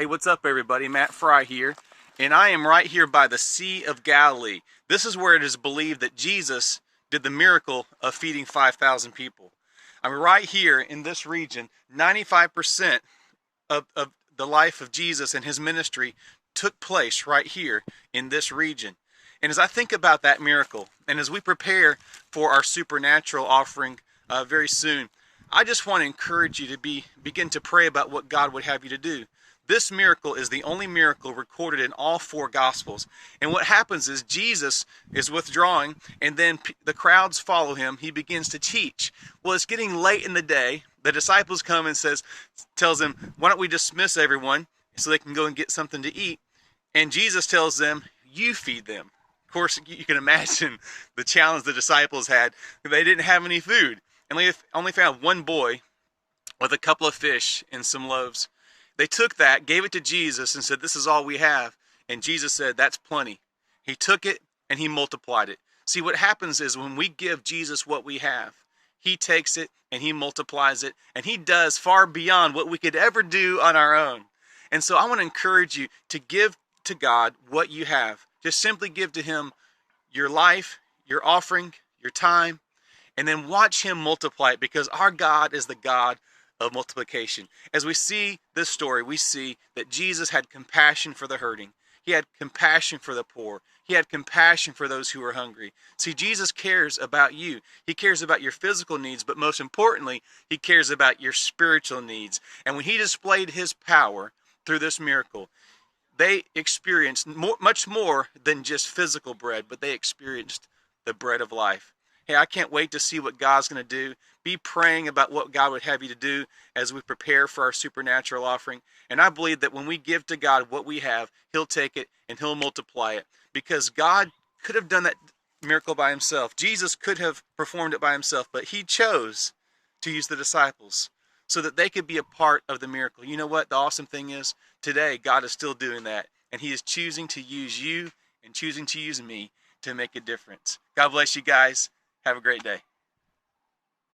Hey, what's up everybody? Matt Fry here, and I am right here by the Sea of Galilee. This is where it is believed that Jesus did the miracle of feeding 5,000 people. I'm right here in this region. 95% of the life of Jesus and his ministry took place right here in this region. And as I think about that miracle, and as we prepare for our supernatural offering very soon, I just want to encourage you to begin to pray about what God would have you to do. This miracle is the only miracle recorded in all four Gospels. And what happens is Jesus is withdrawing, and then the crowds follow him. He begins to teach. Well, it's getting late in the day. The disciples come and tells them, why don't we dismiss everyone so they can go and get something to eat? And Jesus tells them, you feed them. Of course, you can imagine the challenge the disciples had. They didn't have any food, and they only found one boy with a couple of fish and some loaves. They took that, gave it to Jesus, and said, this is all we have. And Jesus said, that's plenty. He took it and he multiplied it. See, what happens is when we give Jesus what we have, he takes it and he multiplies it, and he does far beyond what we could ever do on our own. And so I want to encourage you to give to God what you have. Just simply give to him your life, your offering, your time, and then watch him multiply it, because our God is the God of multiplication. As we see this story, we see that Jesus had compassion for the hurting. He had compassion for the poor. He had compassion for those who were hungry. See, Jesus cares about you. He cares about your physical needs, but most importantly, he cares about your spiritual needs. And when he displayed his power through this miracle, they experienced much more than just physical bread, but they experienced the bread of life. Hey, I can't wait to see what God's going to do. Be praying about what God would have you to do as we prepare for our supernatural offering. And I believe that when we give to God what we have, he'll take it and he'll multiply it. Because God could have done that miracle by himself. Jesus could have performed it by himself, but he chose to use the disciples so that they could be a part of the miracle. You know what the awesome thing is? Today, God is still doing that. And he is choosing to use you and choosing to use me to make a difference. God bless you guys. Have a great day.